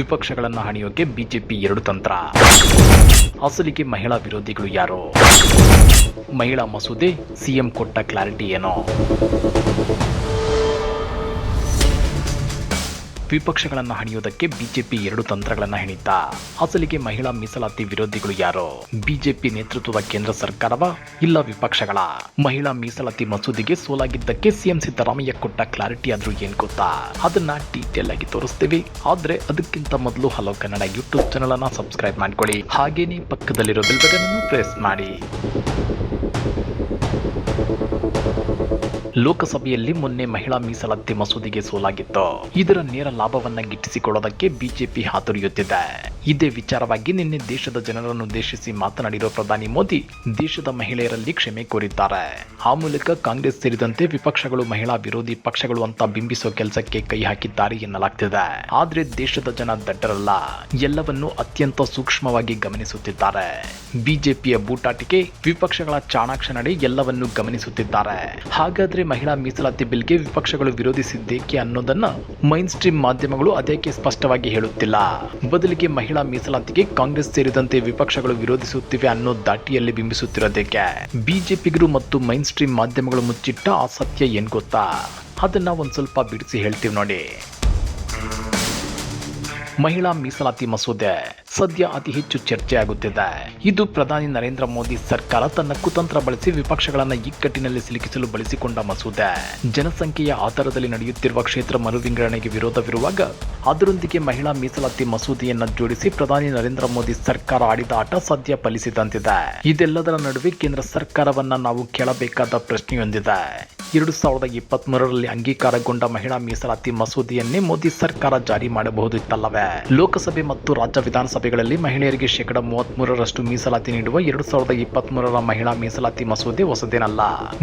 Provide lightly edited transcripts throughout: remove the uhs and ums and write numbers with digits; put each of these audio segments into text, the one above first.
ವಿಪಕ್ಷಗಳನ್ನು ಹಣಿಯೋಕೆ BJP ಎರಡು ತಂತ್ರ. ಅಸಲಿಗೆ ಮಹಿಳಾ ವಿರೋಧಿಗಳು ಯಾರು? ಮಹಿಳಾ ಮಸೂದೆ ಸಿಎಂ ಕೊಟ್ಟ ಕ್ಲಾರಿಟಿ ಏನೋ? ವಿಪಕ್ಷಗಳನ್ನು ಹಣಿಯೋದಕ್ಕೆ ಬಿಜೆಪಿ ಎರಡು ತಂತ್ರಗಳನ್ನು ಹೆಣಿತ. ಅಸಲಿಗೆ ಮಹಿಳಾ ಮೀಸಲಾತಿ ವಿರೋಧಿಗಳು ಯಾರು? ಬಿಜೆಪಿ ನೇತೃತ್ವದ ಕೇಂದ್ರ ಸರ್ಕಾರವ ಇಲ್ಲ ವಿಪಕ್ಷಗಳ? ಮಹಿಳಾ ಮೀಸಲಾತಿ ಮಸೂದೆಗೆ ಸೋಲಾಗಿದ್ದಕ್ಕೆ ಸಿಎಂ ಸಿದ್ದರಾಮಯ್ಯ ಕೊಟ್ಟ ಕ್ಲಾರಿಟಿ ಆದ್ರೂ ಏನ್ ಗೊತ್ತಾ? ಅದನ್ನ ಡೀಟೇಲ್ ಆಗಿ ತೋರಿಸ್ತೀವಿ. ಆದ್ರೆ ಅದಕ್ಕಿಂತ ಮೊದಲು ಹಲೋ ಕನ್ನಡ ಯೂಟ್ಯೂಬ್ ಚಾನಲ್ ಅನ್ನ ಸಬ್ಸ್ಕ್ರೈಬ್ ಮಾಡ್ಕೊಳ್ಳಿ. ಹಾಗೇನೆ ಪಕ್ಕದಲ್ಲಿರೋ ಬೆಲ್ ಬಟನ್ ಅನ್ನು ಪ್ರೆಸ್ ಮಾಡಿ. ಲೋಕಸಭೆಯಲ್ಲಿ ಮೊನ್ನೆ ಮಹಿಳಾ ಮೀಸಲಾತಿ ಮಸೂದೆಗೆ ಸೋಲಾಗಿತ್ತು. ಇದರ ನೇರ ಲಾಭವನ್ನ ಗಿಟ್ಟಿಸಿಕೊಳ್ಳೋದಕ್ಕೆ ಬಿಜೆಪಿ ಹಾತೊರೆಯುತ್ತಿದೆ. ಇದೇ ವಿಚಾರವಾಗಿ ನಿನ್ನೆ ದೇಶದ ಜನರನ್ನು ಉದ್ದೇಶಿಸಿ ಮಾತನಾಡಿರೋ ಪ್ರಧಾನಿ ಮೋದಿ ದೇಶದ ಮಹಿಳೆಯರಲ್ಲಿ ಕ್ಷಮೆ ಕೋರಿದ್ದಾರೆ. ಆ ಮೂಲಕ ಕಾಂಗ್ರೆಸ್ ಸೇರಿದಂತೆ ವಿಪಕ್ಷಗಳು ಮಹಿಳಾ ವಿರೋಧಿ ಪಕ್ಷಗಳು ಅಂತ ಬಿಂಬಿಸೋ ಕೆಲಸಕ್ಕೆ ಕೈ ಹಾಕಿದ್ದಾರೆ ಎನ್ನಲಾಗ್ತಿದೆ. ಆದ್ರೆ ದೇಶದ ಜನ ದಡ್ಡರಲ್ಲ, ಎಲ್ಲವನ್ನೂ ಅತ್ಯಂತ ಸೂಕ್ಷ್ಮವಾಗಿ ಗಮನಿಸುತ್ತಿದ್ದಾರೆ. ಬಿಜೆಪಿಯ ಬೂಟಾಟಿಕೆ, ವಿಪಕ್ಷಗಳ ಚಾಣಾಕ್ಷ ನಡೆ ಎಲ್ಲವನ್ನೂ ಗಮನಿಸುತ್ತಿದ್ದಾರೆ. ಹಾಗಾದ್ರೆ ಮಹಿಳಾ ಮೀಸಲಾತಿ ಬಿಲ್ಗೆ ವಿಪಕ್ಷಗಳು ವಿರೋಧಿಸಿದ್ದೇಕೆ ಅನ್ನೋದನ್ನ ಮೈನ್ ಸ್ಟ್ರೀಮ್ ಮಾಧ್ಯಮಗಳು ಅದೇಕೆ ಸ್ಪಷ್ಟವಾಗಿ ಹೇಳುತ್ತಿಲ್ಲ. ಬದಲಿಗೆ ಮಹಿಳಾ ಮೀಸಲಾತಿಗೆ ಕಾಂಗ್ರೆಸ್ ಸೇರಿದಂತೆ ವಿಪಕ್ಷಗಳು ವಿರೋಧಿಸುತ್ತಿವೆ ಅನ್ನೋ ದಾಟಿಯಲ್ಲಿ ಬಿಂಬಿಸುತ್ತಿರೋದಕ್ಕೆ ಬಿಜೆಪಿಗರು ಮತ್ತು ಮೈನ್ ಸ್ಟ್ರೀಮ್ ಮಾಧ್ಯಮಗಳು ಮುಚ್ಚಿಟ್ಟ ಆ ಸತ್ಯ ಏನ್ ಗೊತ್ತಾ? ಅದನ್ನ ಒಂದ್ ಸ್ವಲ್ಪ ಬಿಡಿಸಿ ಹೇಳ್ತೀವಿ ನೋಡಿ. ಮಹಿಳಾ ಮೀಸಲಾತಿ ಮಸೂದೆ ಸದ್ಯ ಅತಿ ಹೆಚ್ಚು ಚರ್ಚೆ ಆಗುತ್ತಿದೆ. ಇದು ಪ್ರಧಾನಿ ನರೇಂದ್ರ ಮೋದಿ ಸರ್ಕಾರ ತನ್ನ ಕುತಂತ್ರ ಬಳಸಿ ವಿಪಕ್ಷಗಳನ್ನ ಇಕ್ಕಟ್ಟಿನಲ್ಲಿ ಸಿಲುಕಿಸಲು ಬಳಸಿಕೊಂಡ ಮಸೂದೆ. ಜನಸಂಖ್ಯೆಯ ಆಧಾರದಲ್ಲಿ ನಡೆಯುತ್ತಿರುವ ಕ್ಷೇತ್ರ ಮರುವಿಂಗಡಣೆಗೆ ವಿರೋಧವಿರುವಾಗ ಅದರೊಂದಿಗೆ ಮಹಿಳಾ ಮೀಸಲಾತಿ ಮಸೂದೆಯನ್ನ ಜೋಡಿಸಿ ಪ್ರಧಾನಿ ನರೇಂದ್ರ ಮೋದಿ ಸರ್ಕಾರ ಆಡಿದ ಆಟ ಸದ್ಯ ಫಲಿಸಿದಂತಿದೆ. ಇದೆಲ್ಲದರ ನಡುವೆ ಕೇಂದ್ರ ಸರ್ಕಾರವನ್ನ ನಾವು ಕೇಳಬೇಕಾದ ಪ್ರಶ್ನೆಯೊಂದಿದೆ. 2023ರಲ್ಲಿ ಅಂಗೀಕಾರಗೊಂಡ ಮಹಿಳಾ ಮೀಸಲಾತಿ ಮಸೂದೆಯನ್ನೇ ಮೋದಿ ಸರ್ಕಾರ ಜಾರಿ ಮಾಡಬಹುದಿತ್ತಲ್ಲವೇ? ಲೋಕಸಭೆ ಮತ್ತು ರಾಜ್ಯ ವಿಧಾನಸಭೆಗಳಲ್ಲಿ ಮಹಿಳೆಯರಿಗೆ 33% ಮೀಸಲಾತಿ ನೀಡುವ 2023ರ ಮಹಿಳಾ ಮೀಸಲಾತಿ ಮಸೂದೆ ಹೊಸದೇನಲ್ಲ.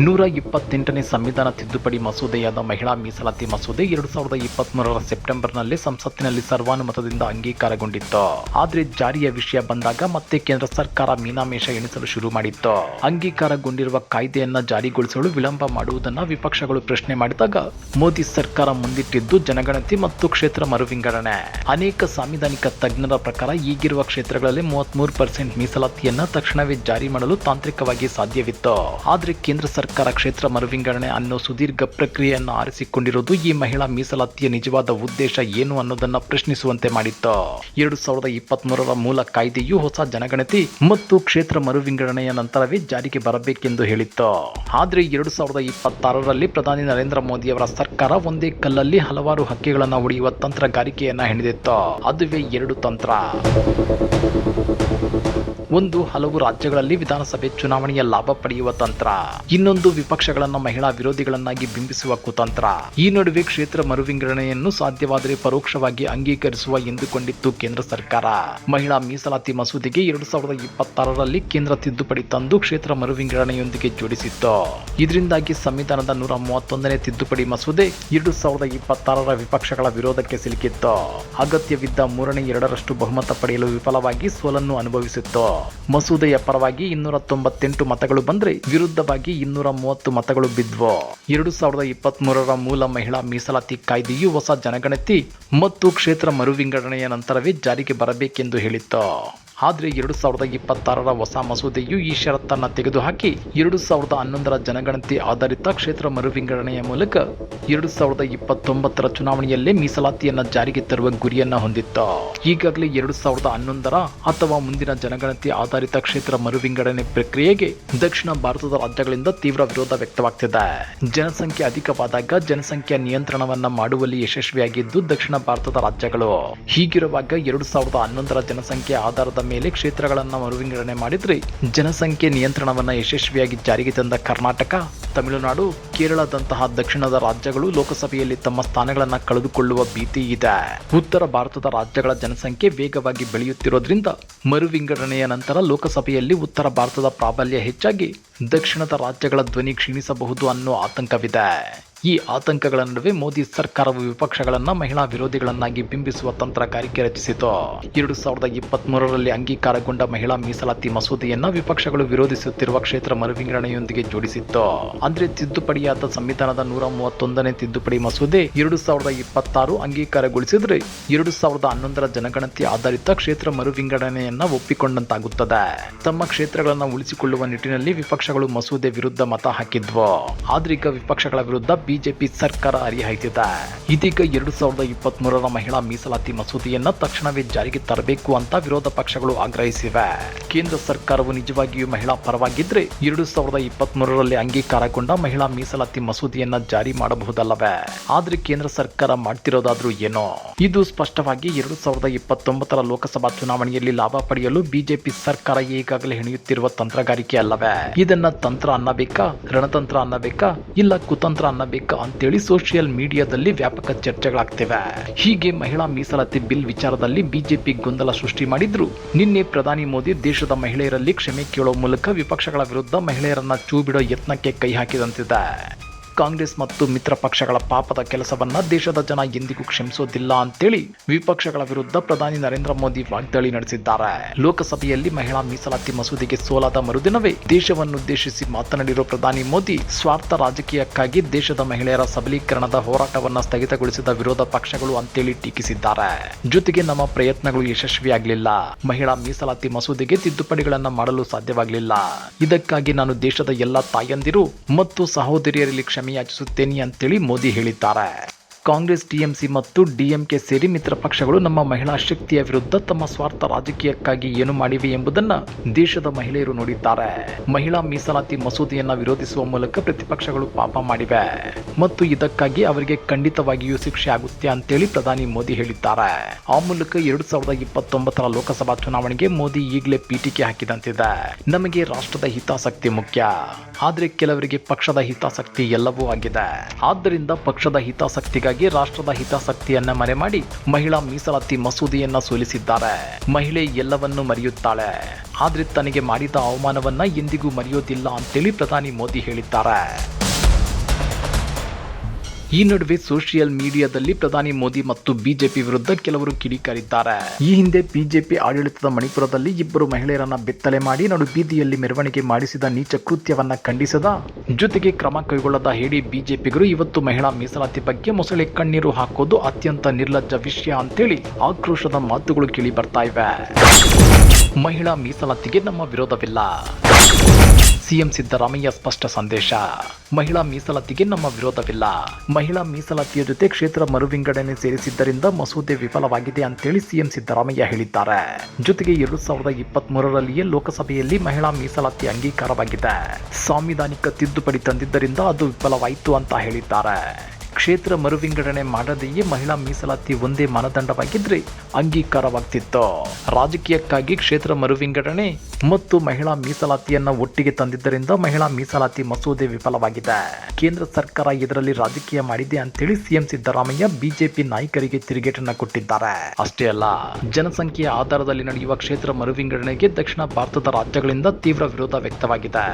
128ನೇ ಸಂವಿಧಾನ ತಿದ್ದುಪಡಿ ಮಸೂದೆಯಾದ ಮಹಿಳಾ ಮೀಸಲಾತಿ ಮಸೂದೆ 2023ರ ಸೆಪ್ಟೆಂಬರ್ನಲ್ಲಿ ಸಂಸತ್ತಿನಲ್ಲಿ ಸರ್ವಾನುಮತದಿಂದ ಅಂಗೀಕಾರಗೊಂಡಿತ್ತು. ಆದ್ರೆ ಜಾರಿಯ ವಿಷಯ ಬಂದಾಗ ಮತ್ತೆ ಕೇಂದ್ರ ಸರ್ಕಾರ ಮೀನಾಮೇಷ ಎಣಿಸಲು ಶುರು ಮಾಡಿತ್ತು. ಅಂಗೀಕಾರಗೊಂಡಿರುವ ಕಾಯ್ದೆಯನ್ನ ಜಾರಿಗೊಳಿಸಲು ವಿಳಂಬ ಮಾಡುವುದನ್ನು ವಿಪಕ್ಷಗಳು ಪ್ರಶ್ನೆ ಮಾಡಿದಾಗ ಮೋದಿ ಸರ್ಕಾರ ಮುಂದಿಟ್ಟಿದ್ದು ಜನಗಣತಿ ಮತ್ತು ಕ್ಷೇತ್ರ ಮರುವಿಂಗಡಣೆ. ಅನೇಕ ಸಾಂವಿಧಾನಿಕ ತಜ್ಞರ ಪ್ರಕಾರ ಈಗಿರುವ ಕ್ಷೇತ್ರಗಳಲ್ಲಿ 33% ಮೀಸಲಾತಿಯನ್ನ ತಕ್ಷಣವೇ ಜಾರಿ ಮಾಡಲು ತಾಂತ್ರಿಕವಾಗಿ ಸಾಧ್ಯವಿತ್ತು. ಆದ್ರೆ ಕೇಂದ್ರ ಸರ್ಕಾರ ಕ್ಷೇತ್ರ ಮರುವಿಂಗಡಣೆ ಅನ್ನೋ ಸುದೀರ್ಘ ಪ್ರಕ್ರಿಯೆಯನ್ನು ಆರಿಸಿಕೊಂಡಿರುವುದು ಈ ಮಹಿಳಾ ಮೀಸಲಾತಿಯ ನಿಜವಾದ ಉದ್ದೇಶ ಏನು ಅನ್ನೋದನ್ನ ಪ್ರಶ್ನಿಸುವಂತೆ ಮಾಡಿತ್ತು. 2023ರ ಮೂಲ ಕಾಯ್ದೆಯು ಹೊಸ ಜನಗಣತಿ ಮತ್ತು ಕ್ಷೇತ್ರ ಮರುವಿಂಗಡಣೆಯ ನಂತರವೇ ಜಾರಿಗೆ ಬರಬೇಕೆಂದು ಹೇಳಿತ್ತು. ಆದ್ರೆ 2026ರಲ್ಲಿ ಪ್ರಧಾನಿ ನರೇಂದ್ರ ಮೋದಿ ಅವರ ಸರ್ಕಾರ ಒಂದೇ ಕಲ್ಲಲ್ಲಿ ಹಲವಾರು ಹಕ್ಕಿಗಳನ್ನು ಹೊಡೆಯುವ ತಂತ್ರಗಾರಿಕೆಯನ್ನ ಹೆಣೆದಿತ್ತು. ಅದುವೇ ಎರಡು ತಂತ್ರ. ಒಂದು, ಹಲವು ರಾಜ್ಯಗಳಲ್ಲಿ ವಿಧಾನಸಭೆ ಚುನಾವಣೆಯ ಲಾಭ ಪಡೆಯುವ ತಂತ್ರ. ಇನ್ನೊಂದು, ವಿಪಕ್ಷಗಳನ್ನ ಮಹಿಳಾ ವಿರೋಧಿಗಳನ್ನಾಗಿ ಬಿಂಬಿಸುವ ಕುತಂತ್ರ. ಈ ನಡುವೆ ಕ್ಷೇತ್ರ ಮರುವಿಂಗಡಣೆಯನ್ನು ಸಾಧ್ಯವಾದರೆ ಪರೋಕ್ಷವಾಗಿ ಅಂಗೀಕರಿಸುವ ಎಂದುಕೊಂಡಿತ್ತು ಕೇಂದ್ರ ಸರ್ಕಾರ. ಮಹಿಳಾ ಮೀಸಲಾತಿ ಮಸೂದೆಗೆ 2026ರಲ್ಲಿ ಕೇಂದ್ರ ತಿದ್ದುಪಡಿ ತಂದು ಕ್ಷೇತ್ರ ಮರುವಿಂಗಡಣೆಯೊಂದಿಗೆ ಜೋಡಿಸಿತ್ತು. ಇದರಿಂದಾಗಿ ಸಂವಿಧಾನದ 131ನೇ ತಿದ್ದುಪಡಿ ಮಸೂದೆ 2026ರ ವಿಪಕ್ಷಗಳ ವಿರೋಧಕ್ಕೆ ಸಿಲುಕಿತ್ತು. ಅಗತ್ಯವಿದ್ದ 3/2 ಬಹುಮತ ಪಡೆಯಲು ವಿಫಲವಾಗಿ ಸೋಲನ್ನು ಅನುಭವಿಸಿತ್ತು. ಮಸೂದೆಯ ಪರವಾಗಿ 298 ಮತಗಳು ಬಂದ್ರೆ ವಿರುದ್ಧವಾಗಿ 230 ಮತಗಳು ಬಿದ್ವು. 2023ರ ಮೂಲ ಮಹಿಳಾ ಮೀಸಲಾತಿ ಕಾಯ್ದೆಯು ಹೊಸ ಜನಗಣತಿ ಮತ್ತು ಕ್ಷೇತ್ರ ಮರುವಿಂಗಡಣೆಯ ನಂತರವೇ ಜಾರಿಗೆ ಬರಬೇಕೆಂದು ಹೇಳಿತ್ತು. ಆದ್ರೆ 2026ರ ಹೊಸ ಮಸೂದೆಯು ಈ ಷರತ್ತನ್ನ ತೆಗೆದುಹಾಕಿ 2011ರ ಜನಗಣತಿ ಆಧಾರಿತ ಕ್ಷೇತ್ರ ಮರುವಿಂಗಡಣೆಯ ಮೂಲಕ 2029ರ ಚುನಾವಣೆಯಲ್ಲೇ ಮೀಸಲಾತಿಯನ್ನ ಜಾರಿಗೆ ತರುವ ಗುರಿಯನ್ನ ಹೊಂದಿತ್ತು. ಈಗಾಗಲೇ 2011ರ ಅಥವಾ ಮುಂದಿನ ಜನಗಣತಿ ಆಧಾರಿತ ಕ್ಷೇತ್ರ ಮರುವಿಂಗಡಣೆ ಪ್ರಕ್ರಿಯೆಗೆ ದಕ್ಷಿಣ ಭಾರತದ ರಾಜ್ಯಗಳಿಂದ ತೀವ್ರ ವಿರೋಧ ವ್ಯಕ್ತವಾಗ್ತಿದೆ. ಜನಸಂಖ್ಯೆ ಅಧಿಕವಾದಾಗ ಜನಸಂಖ್ಯಾ ನಿಯಂತ್ರಣವನ್ನ ಮಾಡುವಲ್ಲಿ ಯಶಸ್ವಿಯಾಗಿದ್ದು ದಕ್ಷಿಣ ಭಾರತದ ರಾಜ್ಯಗಳು. ಹೀಗಿರುವಾಗ 2011ರ ಜನಸಂಖ್ಯೆ ಆಧಾರದ ಮೇಲೆ ಕ್ಷೇತ್ರಗಳನ್ನ ಮರುವಿಂಗಡಣೆ ಮಾಡಿದ್ರೆ ಜನಸಂಖ್ಯೆ ನಿಯಂತ್ರಣವನ್ನ ಯಶಸ್ವಿಯಾಗಿ ಜಾರಿಗೆ ತಂದ ಕರ್ನಾಟಕ, ತಮಿಳುನಾಡು, ಕೇರಳದಂತಹ ದಕ್ಷಿಣದ ರಾಜ್ಯಗಳು ಲೋಕಸಭೆಯಲ್ಲಿ ತಮ್ಮ ಸ್ಥಾನಗಳನ್ನ ಕಳೆದುಕೊಳ್ಳುವ ಭೀತಿ ಇದೆ. ಉತ್ತರ ಭಾರತದ ರಾಜ್ಯಗಳ ಜನಸಂಖ್ಯೆ ವೇಗವಾಗಿ ಬೆಳೆಯುತ್ತಿರೋದ್ರಿಂದ ಮರುವಿಂಗಡಣೆಯ ನಂತರ ಲೋಕಸಭೆಯಲ್ಲಿ ಉತ್ತರ ಭಾರತದ ಪ್ರಾಬಲ್ಯ ಹೆಚ್ಚಾಗಿ ದಕ್ಷಿಣದ ರಾಜ್ಯಗಳ ಧ್ವನಿ ಕ್ಷೀಣಿಸಬಹುದು ಅನ್ನೋ ಆತಂಕವಿದೆ. ಈ ಆತಂಕಗಳ ನಡುವೆ ಮೋದಿ ಸರ್ಕಾರವು ವಿಪಕ್ಷಗಳನ್ನ ಮಹಿಳಾ ವಿರೋಧಿಗಳನ್ನಾಗಿ ಬಿಂಬಿಸುವ ತಂತ್ರಗಾರಿಕೆ ರಚಿಸಿತು. 2023ರಲ್ಲಿ ಅಂಗೀಕಾರಗೊಂಡ ಮಹಿಳಾ ಮೀಸಲಾತಿ ಮಸೂದೆಯನ್ನ ವಿಪಕ್ಷಗಳು ವಿರೋಧಿಸುತ್ತಿರುವ ಕ್ಷೇತ್ರ ಮರುವಿಂಗಡಣೆಯೊಂದಿಗೆ ಜೋಡಿಸಿತ್ತು. ಅಂದ್ರೆ ತಿದ್ದುಪಡಿಯಾದ ಸಂವಿಧಾನದ 131ನೇ ತಿದ್ದುಪಡಿ ಮಸೂದೆ 2026 ಅಂಗೀಕಾರಗೊಳಿಸಿದ್ರೆ 2011ರ ಜನಗಣತಿ ಆಧಾರಿತ ಕ್ಷೇತ್ರ ಮರುವಿಂಗಡಣೆಯನ್ನ ಒಪ್ಪಿಕೊಂಡಂತಾಗುತ್ತದೆ. ತಮ್ಮ ಕ್ಷೇತ್ರಗಳನ್ನು ಉಳಿಸಿಕೊಳ್ಳುವ ನಿಟ್ಟಿನಲ್ಲಿ ವಿಪಕ್ಷಗಳು ಮಸೂದೆ ವಿರುದ್ಧ ಮತ ಹಾಕಿದ್ವು. ಆದ್ರೀಗ ವಿಪಕ್ಷಗಳ ವಿರುದ್ಧ ಬಿಜೆಪಿ ಸರ್ಕಾರ ಹರಿಹಾಯ್ದಿದೆ. ಇದೀಗ 2023ರ ಮಹಿಳಾ ಮೀಸಲಾತಿ ಮಸೂದೆಯನ್ನ ತಕ್ಷಣವೇ ಜಾರಿಗೆ ತರಬೇಕು ಅಂತ ವಿರೋಧ ಪಕ್ಷಗಳು ಆಗ್ರಹಿಸಿವೆ. ಕೇಂದ್ರ ಸರ್ಕಾರವು ನಿಜವಾಗಿಯೂ ಮಹಿಳಾ ಪರವಾಗಿದ್ರೆ 2023ರಲ್ಲಿ ಅಂಗೀಕಾರಗೊಂಡ ಮಹಿಳಾ ಮೀಸಲಾತಿ ಮಸೂದೆಯನ್ನ ಜಾರಿ ಮಾಡಬಹುದಲ್ಲವೇ? ಆದ್ರೆ ಕೇಂದ್ರ ಸರ್ಕಾರ ಮಾಡ್ತಿರೋದಾದ್ರೂ ಏನೋ? ಇದು ಸ್ಪಷ್ಟವಾಗಿ 2029ರ ಲೋಕಸಭಾ ಚುನಾವಣೆಯಲ್ಲಿ ಲಾಭ ಪಡೆಯಲು ಬಿಜೆಪಿ ಸರ್ಕಾರ ಈಗಾಗಲೇ ಹೆಣೆಯುತ್ತಿರುವ ತಂತ್ರಗಾರಿಕೆ ಅಲ್ಲವೇ? ಇದನ್ನ ತಂತ್ರ ಅನ್ನಬೇಕಾ, ರಣತಂತ್ರ ಅನ್ನಬೇಕಾ, ಇಲ್ಲ ಕುತಂತ್ರ ಅನ್ನಬೇಕಾ ಅಂತೇಳಿ ಸೋಷಿಯಲ್ ಮೀಡಿಯಾದಲ್ಲಿ ವ್ಯಾಪಕ ಚರ್ಚೆಗಳಾಗ್ತಿವೆ. ಹೀಗೆ ಮಹಿಳಾ ಮೀಸಲಾತಿ ಬಿಲ್ ವಿಚಾರದಲ್ಲಿ ಬಿಜೆಪಿ ಗೊಂದಲ ಸೃಷ್ಟಿ ಮಾಡಿದ್ರು. ನಿನ್ನೆ ಪ್ರಧಾನಿ ಮೋದಿ ದೇಶದ ಮಹಿಳೆಯರಲ್ಲಿ ಕ್ಷಮೆ ಕೇಳೋ ಮೂಲಕ ವಿಪಕ್ಷಗಳ ವಿರುದ್ಧ ಮಹಿಳೆಯರನ್ನ ಚೂ ಬಿಡೋ ಯತ್ನಕ್ಕೆ ಕೈ ಹಾಕಿದಂತಿದೆ. ಕಾಂಗ್ರೆಸ್ ಮತ್ತು ಮಿತ್ರ ಪಕ್ಷಗಳ ಪಾಪದ ಕೆಲಸವನ್ನ ದೇಶದ ಜನ ಎಂದಿಗೂ ಕ್ಷಮಿಸೋದಿಲ್ಲ ಅಂತೇಳಿ ವಿಪಕ್ಷಗಳ ವಿರುದ್ಧ ಪ್ರಧಾನಿ ನರೇಂದ್ರ ಮೋದಿ ವಾಗ್ದಾಳಿ ನಡೆಸಿದ್ದಾರೆ. ಲೋಕಸಭೆಯಲ್ಲಿ ಮಹಿಳಾ ಮೀಸಲಾತಿ ಮಸೂದೆಗೆ ಸೋಲಾದ ಮರುದಿನವೇ ದೇಶವನ್ನುದ್ದೇಶಿಸಿ ಮಾತನಾಡಿರೋ ಪ್ರಧಾನಿ ಮೋದಿ ಸ್ವಾರ್ಥ ರಾಜಕೀಯಕ್ಕಾಗಿ ದೇಶದ ಮಹಿಳೆಯರ ಸಬಲೀಕರಣದ ಹೋರಾಟವನ್ನ ಸ್ಥಗಿತಗೊಳಿಸಿದ ವಿರೋಧ ಪಕ್ಷಗಳು ಅಂತೇಳಿ ಟೀಕಿಸಿದ್ದಾರೆ. ಜೊತೆಗೆ ನಮ್ಮ ಪ್ರಯತ್ನಗಳು ಯಶಸ್ವಿಯಾಗಲಿಲ್ಲ, ಮಹಿಳಾ ಮೀಸಲಾತಿ ಮಸೂದೆಗೆ ತಿದ್ದುಪಡಿಗಳನ್ನ ಮಾಡಲು ಸಾಧ್ಯವಾಗಲಿಲ್ಲ. ಇದಕ್ಕಾಗಿ ನಾನು ದೇಶದ ಎಲ್ಲ ತಾಯಂದಿರು ಮತ್ತು ಸಹೋದರಿಯರಲ್ಲಿ ಕ್ಷಮೆ ಯಾಚಿಸುತ್ತೇನೆ ಅಂತೇಳಿ ಮೋದಿ ಹೇಳಿದ್ದಾರೆ. ಕಾಂಗ್ರೆಸ್, ಟಿಎಂಸಿ ಮತ್ತು ಡಿಎಂಕೆ ಸೇರಿ ಮಿತ್ರ ಪಕ್ಷಗಳು ನಮ್ಮ ಮಹಿಳಾ ಶಕ್ತಿಯ ವಿರುದ್ಧ ತಮ್ಮ ಸ್ವಾರ್ಥ ರಾಜಕೀಯಕ್ಕಾಗಿ ಏನು ಮಾಡಿವೆ ಎಂಬುದನ್ನ ದೇಶದ ಮಹಿಳೆಯರು ನೋಡಿದ್ದಾರೆ. ಮಹಿಳಾ ಮೀಸಲಾತಿ ಮಸೂದೆಯನ್ನ ವಿರೋಧಿಸುವ ಮೂಲಕ ಪ್ರತಿಪಕ್ಷಗಳು ಪಾಪ ಮಾಡಿವೆ ಮತ್ತು ಇದಕ್ಕಾಗಿ ಅವರಿಗೆ ಖಂಡಿತವಾಗಿಯೂ ಶಿಕ್ಷೆ ಆಗುತ್ತೆ ಅಂತೇಳಿ ಪ್ರಧಾನಿ ಮೋದಿ ಹೇಳಿದ್ದಾರೆ. ಆ ಮೂಲಕ 2029ರ ಲೋಕಸಭಾ ಚುನಾವಣೆಗೆ ಮೋದಿ ಈಗಲೇ ಪೀಠಿಕೆ ಹಾಕಿದಂತಿದೆ. ನಮಗೆ ರಾಷ್ಟ್ರದ ಹಿತಾಸಕ್ತಿ ಮುಖ್ಯ, ಆದ್ರೆ ಕೆಲವರಿಗೆ ಪಕ್ಷದ ಹಿತಾಸಕ್ತಿ ಎಲ್ಲವೂ ಆಗಿದೆ. ಆದ್ದರಿಂದ ಪಕ್ಷದ ಹಿತಾಸಕ್ತಿಗಾಗಿ ರಾಷ್ಟ್ರದ ಹಿತಾಸಕ್ತಿಯನ್ನ ಮರೆಮಾಡಿ ಮಹಿಳಾ ಮೀಸಲಾತಿ ಮಸೂದೆಯನ್ನ ಸೋಲಿಸಿದ್ದಾರೆ. ಮಹಿಳೆ ಎಲ್ಲವನ್ನೂ ಮರೆಯುತ್ತಾಳೆ, ಆದ್ರೆ ತನಗೆ ಮಾಡಿದ ಅವಮಾನವನ್ನ ಎಂದಿಗೂ ಮರೆಯೋದಿಲ್ಲ ಅಂತೇಳಿ ಪ್ರಧಾನಿ ಮೋದಿ ಹೇಳಿದ್ದಾರೆ. ಈ ನಡುವೆ ಸೋಷಿಯಲ್ ಮೀಡಿಯಾದಲ್ಲಿ ಪ್ರಧಾನಿ ಮೋದಿ ಮತ್ತು ಬಿಜೆಪಿ ವಿರುದ್ಧ ಕೆಲವರು ಕಿಡಿಕಾರಿದ್ದಾರೆ. ಈ ಹಿಂದೆ ಬಿಜೆಪಿ ಆಡಳಿತದ ಮಣಿಪುರದಲ್ಲಿ ಇಬ್ಬರು ಮಹಿಳೆಯರನ್ನ ಬೆತ್ತಲೆ ಮಾಡಿ ನಡು ಬೀದಿಯಲ್ಲಿ ಮೆರವಣಿಗೆ ಮಾಡಿಸಿದ ನೀಚ ಕೃತ್ಯವನ್ನ ಖಂಡಿಸದ ಜೊತೆಗೆ ಕ್ರಮ ಕೈಗೊಳ್ಳದ ಹೇಳಿ ಬಿಜೆಪಿಗರು ಇವತ್ತು ಮಹಿಳಾ ಮೀಸಲಾತಿ ಬಗ್ಗೆ ಮೊಸಳೆ ಕಣ್ಣೀರು ಹಾಕೋದು ಅತ್ಯಂತ ನಿರ್ಲಜ್ಜ ವಿಷಯ ಅಂತೇಳಿ ಆಕ್ರೋಶದ ಮಾತುಗಳು ಕೇಳಿ ಬರ್ತಾ ಇವೆ. ಮಹಿಳಾ ಮೀಸಲಾತಿಗೆ ನಮ್ಮ ವಿರೋಧವಿಲ್ಲ. ಸಿಎಂ ಸಿದ್ದರಾಮಯ್ಯ ಸ್ಪಷ್ಟ ಸಂದೇಶ. ಮಹಿಳಾ ಮೀಸಲಾತಿಗೆ ನಮ್ಮ ವಿರೋಧವಿಲ್ಲ. ಮಹಿಳಾ ಮೀಸಲಾತಿಯ ಜೊತೆ ಕ್ಷೇತ್ರ ಮರುವಿಂಗಡಣೆ ಸೇರಿಸಿದ್ದರಿಂದ ಮಸೂದೆ ವಿಫಲವಾಗಿದೆ ಅಂತೇಳಿ ಸಿಎಂ ಸಿದ್ದರಾಮಯ್ಯ ಹೇಳಿದ್ದಾರೆ. ಜೊತೆಗೆ 2023ರಲ್ಲಿಯೇ ಲೋಕಸಭೆಯಲ್ಲಿ ಮಹಿಳಾ ಮೀಸಲಾತಿ ಅಂಗೀಕಾರವಾಗಿದೆ. ಸಾಂವಿಧಾನಿಕ ತಿದ್ದುಪಡಿ ತಂದಿದ್ದರಿಂದ ಅದು ವಿಫಲವಾಯಿತು ಅಂತ ಹೇಳಿದ್ದಾರೆ. ಕ್ಷೇತ್ರ ಮರುವಿಂಗಡಣೆ ಮಾಡದೆಯೇ ಮಹಿಳಾ ಮೀಸಲಾತಿ ಒಂದೇ ಮಾನದಂಡವಾಗಿದ್ರೆ ಅಂಗೀಕಾರವಾಗ್ತಿತ್ತು. ರಾಜಕೀಯಕ್ಕಾಗಿ ಕ್ಷೇತ್ರ ಮರುವಿಂಗಡಣೆ ಮತ್ತು ಮಹಿಳಾ ಮೀಸಲಾತಿಯನ್ನ ಒಟ್ಟಿಗೆ ತಂದಿದ್ದರಿಂದ ಮಹಿಳಾ ಮೀಸಲಾತಿ ಮಸೂದೆ ವಿಫಲವಾಗಿದೆ. ಕೇಂದ್ರ ಸರ್ಕಾರ ಇದರಲ್ಲಿ ರಾಜಕೀಯ ಮಾಡಿದೆ ಅಂತೇಳಿ ಸಿಎಂ ಸಿದ್ದರಾಮಯ್ಯ ಬಿಜೆಪಿ ನಾಯಕರಿಗೆ ತಿರುಗೇಟನ್ನ ಕೊಟ್ಟಿದ್ದಾರೆ. ಅಷ್ಟೇ ಅಲ್ಲ, ಜನಸಂಖ್ಯೆಯ ಆಧಾರದಲ್ಲಿ ನಡೆಯುವ ಕ್ಷೇತ್ರ ಮರುವಿಂಗಡಣೆಗೆ ದಕ್ಷಿಣ ಭಾರತದ ರಾಜ್ಯಗಳಿಂದ ತೀವ್ರ ವಿರೋಧ ವ್ಯಕ್ತವಾಗಿದೆ.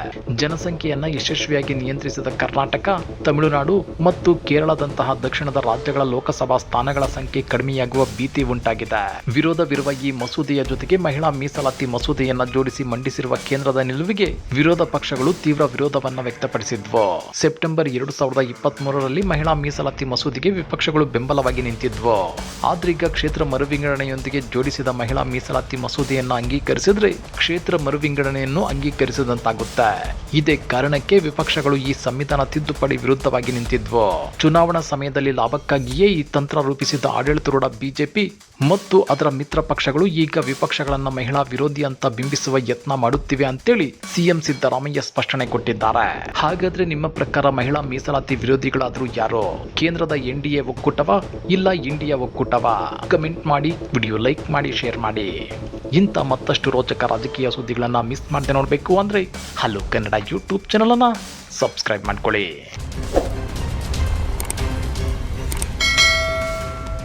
ಜನಸಂಖ್ಯೆಯನ್ನ ಯಶಸ್ವಿಯಾಗಿ ನಿಯಂತ್ರಿಸಿದ ಕರ್ನಾಟಕ, ತಮಿಳುನಾಡು ಮತ್ತು ಕೇರಳದಂತಹ ದಕ್ಷಿಣದ ರಾಜ್ಯಗಳ ಲೋಕಸಭಾ ಸ್ಥಾನಗಳ ಸಂಖ್ಯೆ ಕಡಿಮೆಯಾಗುವ ಭೀತಿ ಉಂಟಾಗಿದೆ. ವಿರೋಧವಿರುವ ಈ ಮಸೂದೆಯ ಜೊತೆಗೆ ಮಹಿಳಾ ಮೀಸಲಾತಿ ಮಸೂದೆಯನ್ನ ಜೋಡಿಸಿ ಮಂಡಿಸಿರುವ ಕೇಂದ್ರದ ನಿಲುವಿಗೆ ವಿರೋಧ ಪಕ್ಷಗಳು ತೀವ್ರ ವಿರೋಧವನ್ನ ವ್ಯಕ್ತಪಡಿಸಿದ್ವು. ಸೆಪ್ಟೆಂಬರ್ 2023ರಲ್ಲಿ ಮಹಿಳಾ ಮೀಸಲಾತಿ ಮಸೂದೆಗೆ ವಿಪಕ್ಷಗಳು ಬೆಂಬಲವಾಗಿ ನಿಂತಿದ್ವು. ಆದ್ರೀಗ ಕ್ಷೇತ್ರ ಮರುವಿಂಗಡಣೆಯೊಂದಿಗೆ ಜೋಡಿಸಿದ ಮಹಿಳಾ ಮೀಸಲಾತಿ ಮಸೂದೆಯನ್ನ ಅಂಗೀಕರಿಸಿದ್ರೆ ಕ್ಷೇತ್ರ ಮರುವಿಂಗಡಣೆಯನ್ನು ಅಂಗೀಕರಿಸಿದಂತಾಗುತ್ತೆ. ಇದೇ ಕಾರಣಕ್ಕೆ ವಿಪಕ್ಷಗಳು ಈ ಸಂವಿಧಾನ ತಿದ್ದುಪಡಿ ವಿರುದ್ಧವಾಗಿ ನಿಂತಿದ್ವು. ಚುನಾವಣಾ ಸಮಯದಲ್ಲಿ ಲಾಭಕ್ಕಾಗಿಯೇ ಈ ತಂತ್ರ ರೂಪಿಸಿದ ಆಡಳಿತಾರೂಢ ಬಿಜೆಪಿ ಮತ್ತು ಅದರ ಮಿತ್ರ ಪಕ್ಷಗಳು ಈಗ ವಿಪಕ್ಷಗಳನ್ನ ಮಹಿಳಾ ವಿರೋಧಿ ಅಂತ ಬಿಂಬಿಸುವ ಯತ್ನ ಮಾಡುತ್ತಿವೆ ಅಂತೇಳಿ ಸಿಎಂ ಸಿದ್ದರಾಮಯ್ಯ ಸ್ಪಷ್ಟನೆ ಕೊಟ್ಟಿದ್ದಾರೆ. ಹಾಗಾದ್ರೆ ನಿಮ್ಮ ಪ್ರಕಾರ ಮಹಿಳಾ ಮೀಸಲಾತಿ ವಿರೋಧಿಗಳಾದ್ರೂ ಯಾರು? ಕೇಂದ್ರದ ಎನ್ಡಿಎ ಒಕ್ಕೂಟವಾ ಇಲ್ಲ ಇಂಡಿಯಾ ಒಕ್ಕೂಟವಾ? ಕಮೆಂಟ್ ಮಾಡಿ, ವಿಡಿಯೋ ಲೈಕ್ ಮಾಡಿ, ಶೇರ್ ಮಾಡಿ. ಇಂಥ ಮತ್ತಷ್ಟು ರೋಚಕ ರಾಜಕೀಯ ಸುದ್ದಿಗಳನ್ನ ಮಿಸ್ ಮಾಡದೆ ನೋಡಬೇಕು ಅಂದ್ರೆ ಹಲೋ ಕನ್ನಡ ಯೂಟ್ಯೂಬ್ ಚಾನಲ್ ಅನ್ನ ಸಬ್ಸ್ಕ್ರೈಬ್ ಮಾಡ್ಕೊಳ್ಳಿ.